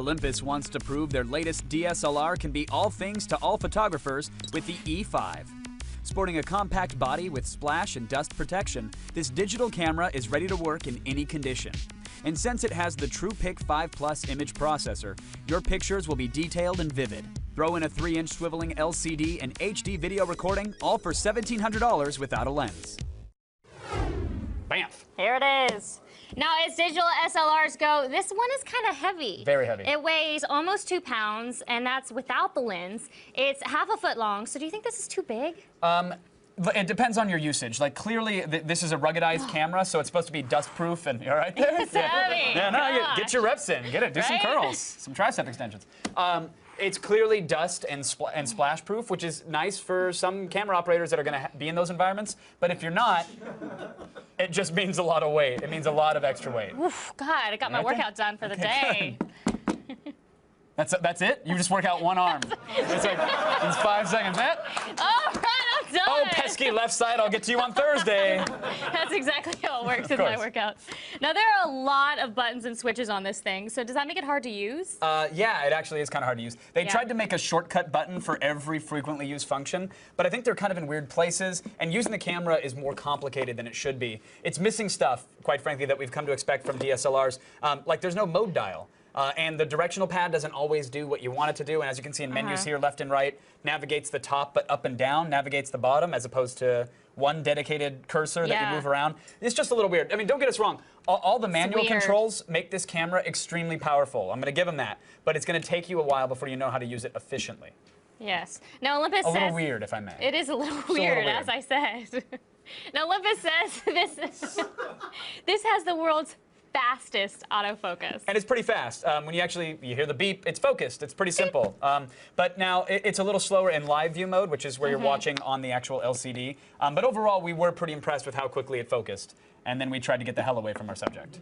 Olympus wants to prove their latest DSLR can be all things to all photographers with the E5. Sporting a compact body with splash and dust protection, this digital camera is ready to work in any condition. And since it has the TruePic 5 Plus image processor, your pictures will be detailed and vivid. Throw in a 3-inch swiveling LCD and HD video recording, all for $1,700 without a lens. Bamf. Here it is. Now, as digital SLRs go, this one is kind of heavy. Very heavy. It weighs almost 2 pounds, and that's without the lens. It's half a foot long, so do you think this is too big? It depends on your usage. Like, clearly, this is a ruggedized camera, so it's supposed to be dust-proof, and you all right there? It's heavy. Yeah, no, get your reps in. Get it. Do some curls, some tricep extensions. It's clearly dust and splash-proof, which is nice for some camera operators that are going to be in those environments. But if you're not, it just means a lot of weight. It means a lot of extra weight. Oof, God, I got my workout done for the day. That's it? You just work out one arm. It's like, it's 5 seconds. All right, I'm done. Oh, pesky left side, I'll get to you on Thursday. That's exactly how it works with my workout. Now, there are a lot of buttons and switches on this thing, so does that make it hard to use? Yeah, it actually is kind of hard to use. They tried to make a shortcut button for every frequently used function, but I think they're kind of in weird places, and using the camera is more complicated than it should be. It's missing stuff, quite frankly, that we've come to expect from DSLRs. Like, there's no mode dial. And the directional pad doesn't always do what you want it to do. And as you can see in menus here, left and right, navigates the top, but up and down navigates the bottom, as opposed to one dedicated cursor that you move around. It's just a little weird. I mean, don't get us wrong. All the manual controls make this camera extremely powerful. I'm going to give them that. But it's going to take you a while before you know how to use it efficiently. Yes. Now, Olympus says... A little weird, if I may. It is a little weird, as I said. Now, Olympus says this has the world's fastest autofocus. And it's pretty fast. When you hear the beep, it's focused. It's pretty simple. But now it's a little slower in live view mode, which is where you're watching on the actual LCD. But overall, we were pretty impressed with how quickly it focused. And then we tried to get the hell away from our subject.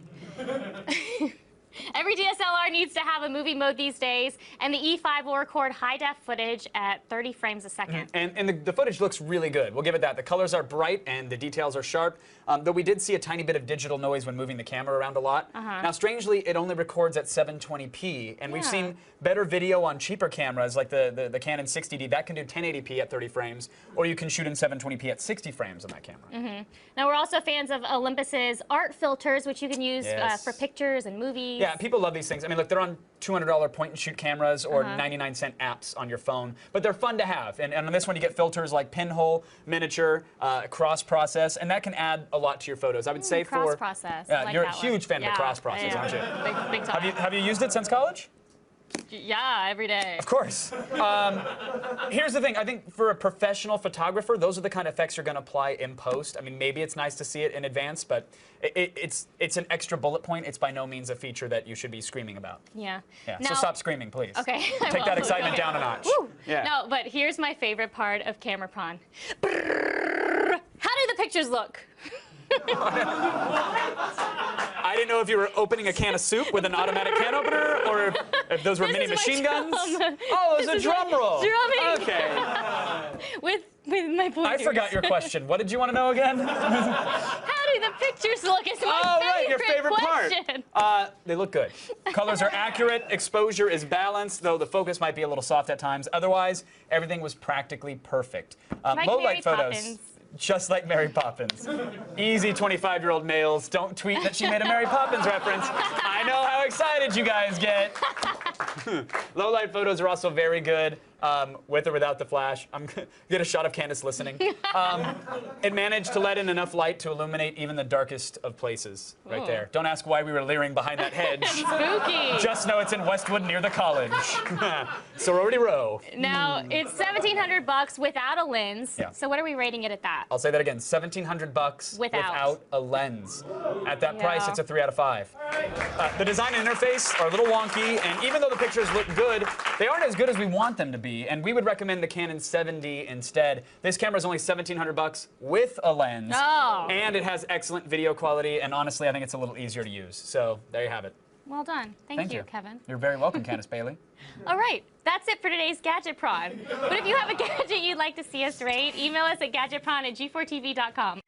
Every DSLR needs to have a movie mode these days, and the E5 will record high-def footage at 30 frames a second. And the footage looks really good. We'll give it that. The colors are bright and the details are sharp, though we did see a tiny bit of digital noise when moving the camera around a lot. Now, strangely, it only records at 720p, and we've seen better video on cheaper cameras, like the Canon 60D. That can do 1080p at 30 frames, or you can shoot in 720p at 60 frames on that camera. Now, we're also fans of Olympus's art filters, which you can use for pictures and movies. Yeah, people love these things. I mean, look, they're on $200 point-and-shoot cameras or 99-cent apps on your phone, but they're fun to have. And on this one, you get filters like pinhole, miniature, cross-process, and that can add a lot to your photos. I would say cross-process. Yeah, you're a huge fan of cross-process, aren't you? Big time. Have you used it since college? Yeah, every day. Of course. Here's the thing. I think for a professional photographer, those are the kind of effects you're going to apply in post. I mean, maybe it's nice to see it in advance, but it's an extra bullet point. It's by no means a feature that you should be screaming about. Yeah. So stop screaming, please. Okay. Take that excitement down a notch. Woo. Yeah. No, but here's my favorite part of Camera Prawn. How do the pictures look? I didn't know if you were opening a can of soup with an automatic can opener, or if those were mini machine guns. Oh, it was a drum roll. Drumming. Okay. with my pointers. I forgot your question. What did you want to know again? How do the pictures look? It's my your favorite question. part. They look good. Colors are accurate. Exposure is balanced, though the focus might be a little soft at times. Otherwise, everything was practically perfect. Low light photos. Just like Mary Poppins. Easy 25-year-old males. Don't tweet that she made a Mary Poppins reference. I know how excited you guys get. Low light photos are also very good, with or without the flash. I'm gonna get a shot of Candace listening. It managed to let in enough light to illuminate even the darkest of places. Right there. Don't ask why we were leering behind that hedge. Spooky. Just know it's in Westwood near the college. Sorority Row. Now, it's $1,700 without a lens. Yeah. So what are we rating it at that? I'll say that again, $1,700 without a lens. At that price, it's a 3 out of 5. The design and interface are a little wonky, and even though the pictures look good, they aren't as good as we want them to be, and we would recommend the Canon 7D instead. This camera is only $1,700 with a lens, and it has excellent video quality, and honestly, I think it's a little easier to use. So there you have it. Well done. Thank you, Kevin. You're very welcome, Candace Bailey. All right, that's it for today's Gadget Prawn. But if you have a gadget you'd like to see us rate, email us at gadgetprawn@g4tv.com.